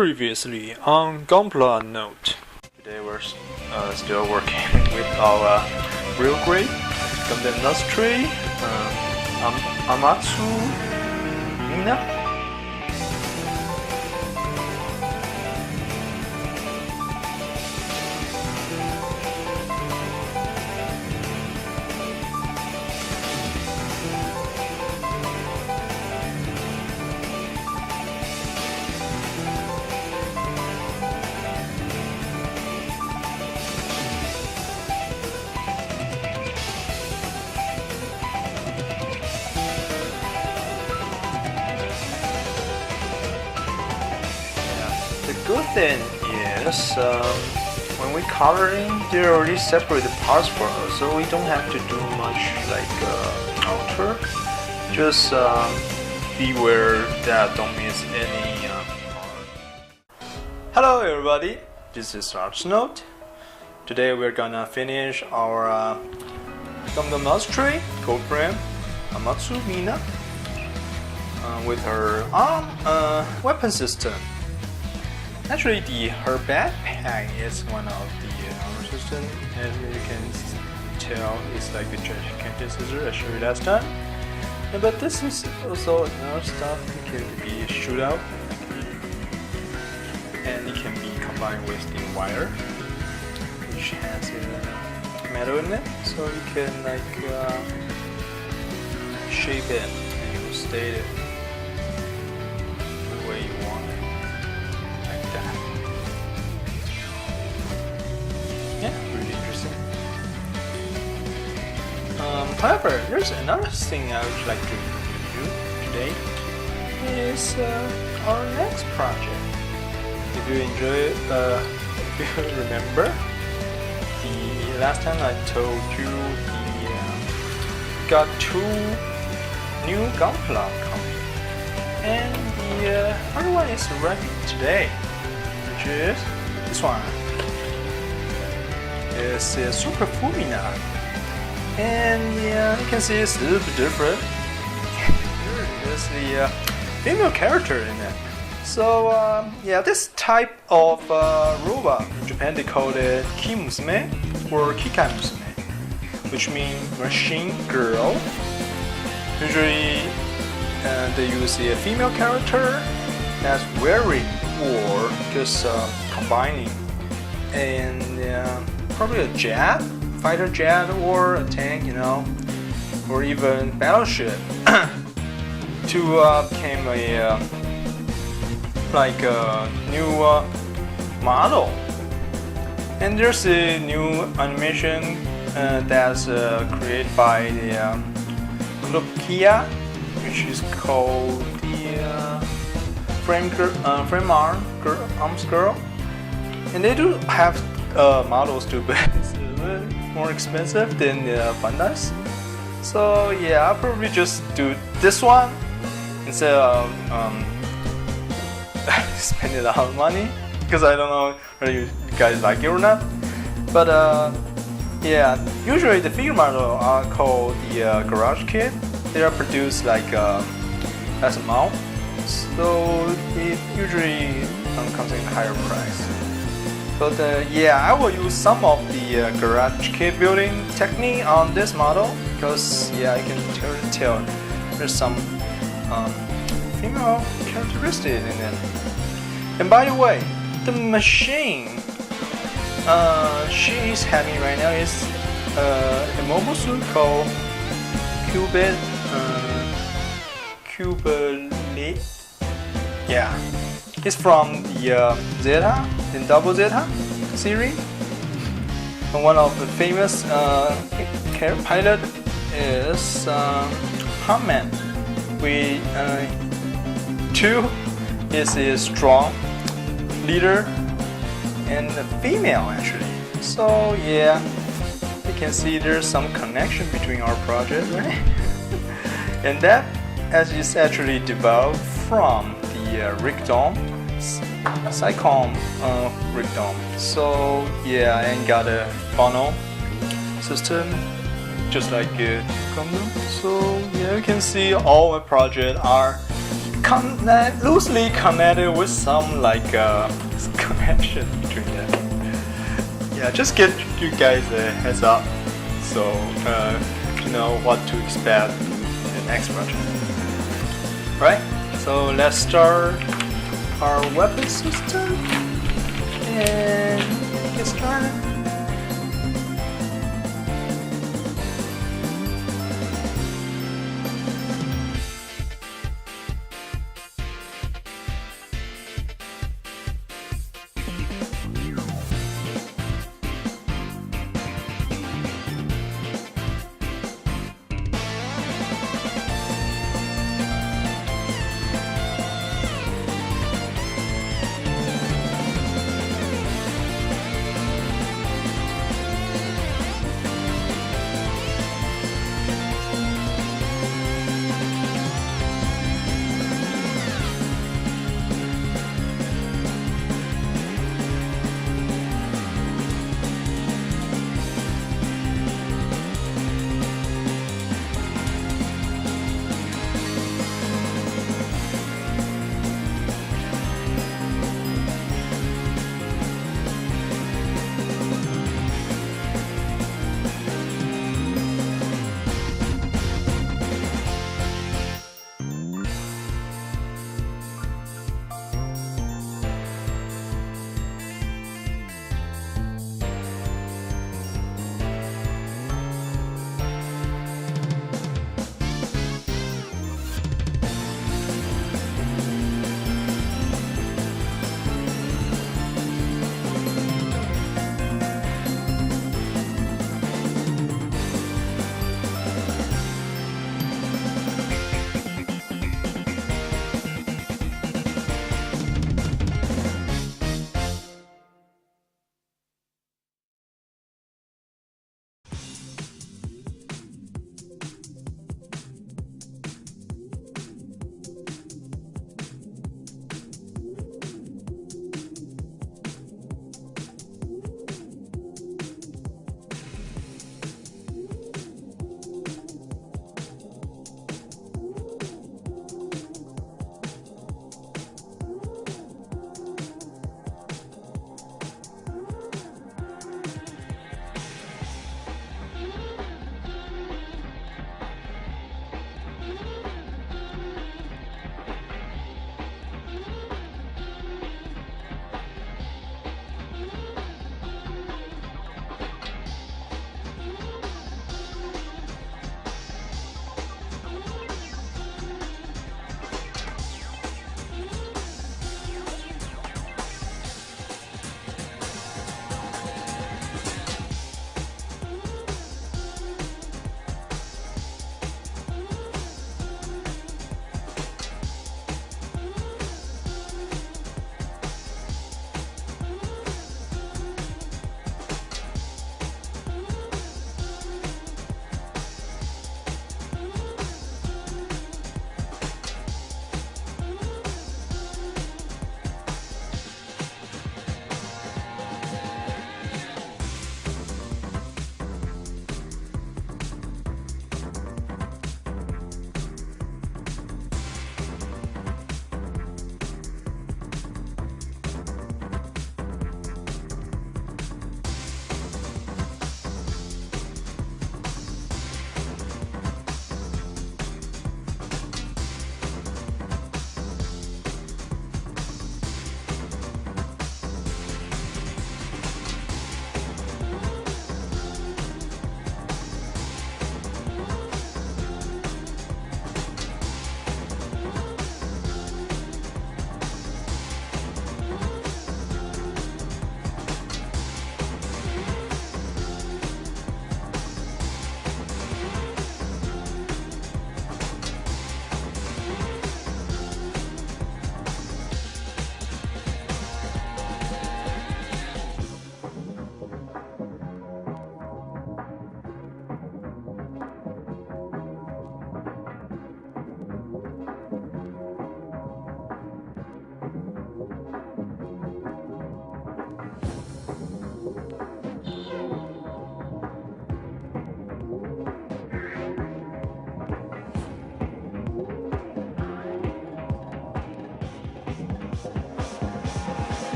Previously on Gunpla Note. Today we're still working with our real great Gunpla Astray, Amatsu, Mina. The good thing is, when we coloring, they're already separated parts for us, so we don't have to do much like alter. Just beware that don't miss any part. Hello everybody, this is Note. Today we're gonna finish our Gunpla Astray co-frame Amatsu Mina with her arm weapon system. Actually, her backpack is one of the armor system, as you can tell, it's like a CHN scissor I showed you last time. But this is also another stuff that can be shoot out, and it can be combined with the wire, which has metal in it, so you can like shape it and you state it the way you want it. Yeah, really interesting. However, there's another thing I would like to do today. Is our next project. If you enjoy it, if you remember, the last time I told you got two new Gunpla coming, and the other one is arriving today, which is this one. It's a Super Mina, and you can see it's a little bit different. There's the female character in it. So this type of robot in Japan they call it Kimusume or Kikamusume, which means machine girl. Usually they use a female character that's wearing or just combining, and probably a jet, fighter jet, or a tank, or even battleship, to become a like a new model. And there's a new animation that's created by the Gunpla, which is called the frame arms girl, and they do have models too, but it's a little more expensive than the Bandai's. So yeah, I'll probably just do this one instead of spending a lot of money, because I don't know whether you guys like it or not. But usually the figure models are called the garage kit. They are produced like as a mount, so it usually comes in a higher price. But I will use some of the garage kit building technique on this model, because I can tell there's some female characteristics in it. And by the way, the machine she is having right now is a mobile suit called Cubit. Yeah, it's from the Zeta and Double Zeta series. And one of the famous pilot is Huntman. Two is a strong leader and a female actually. So you can see there's some connection between our project, right? And that is actually developed from the rig dome, Cyclone rig dome. So and got a funnel system just like Gunpla. So you can see all my projects are loosely connected with some like connection between them. Yeah, just get you guys a heads up, so you know what to expect in the next project. Right? So let's start our weapon system and get started.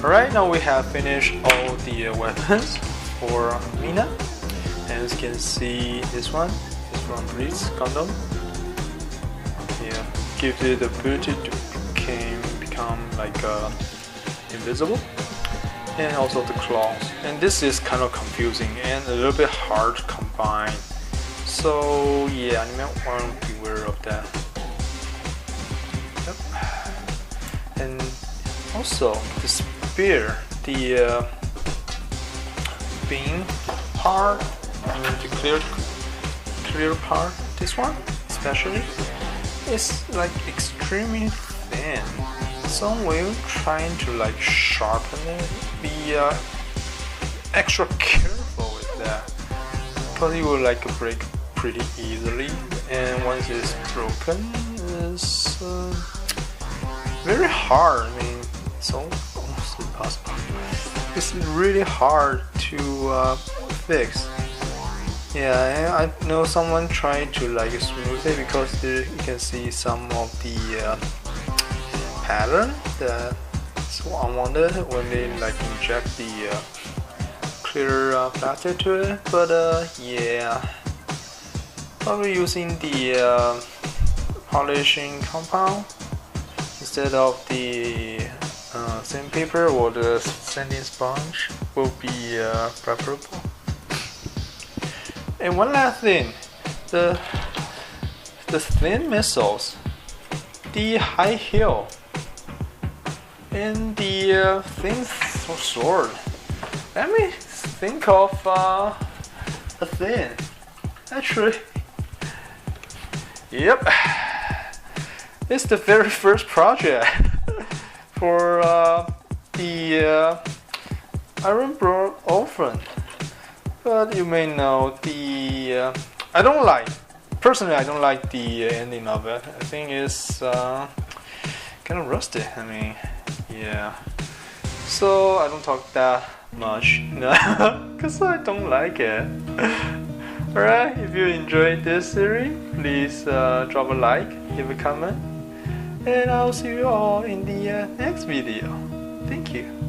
Alright, now we have finished all the weapons for Mina. And as you can see, this one is from Breeze Gundam. Yeah, gives it the ability to become like invisible. And also the claws. And this is kind of confusing and a little bit hard to combine. So yeah, you might want to beware of that. Yep. And also the spear, the beam part, the clear part, this one especially, is like extremely thin. So when you're trying to like sharpen it, be extra careful with that, because it will like break pretty easily, and once it's broken, it's very hard. I mean, it's almost impossible. It's really hard to fix. Yeah, I know someone tried to like smooth it, because there you can see some of the pattern that's unwanted when they like inject the clear plastic to it. But yeah, probably using the polishing compound instead of the sandpaper or the sanding sponge will be preferable. And one last thing, the thin missiles, the high heel, and the thin sword. Let me think of a thing. Actually, yep, it's the very first project for the Iron Bro Orphan. But you may know the I don't like the ending of it. I think it's kind of rusty. I mean, yeah. So I don't talk that much, because I don't like it. Alright, if you enjoyed this series, please drop a like, leave a comment, and I'll see you all in the next video. Thank you.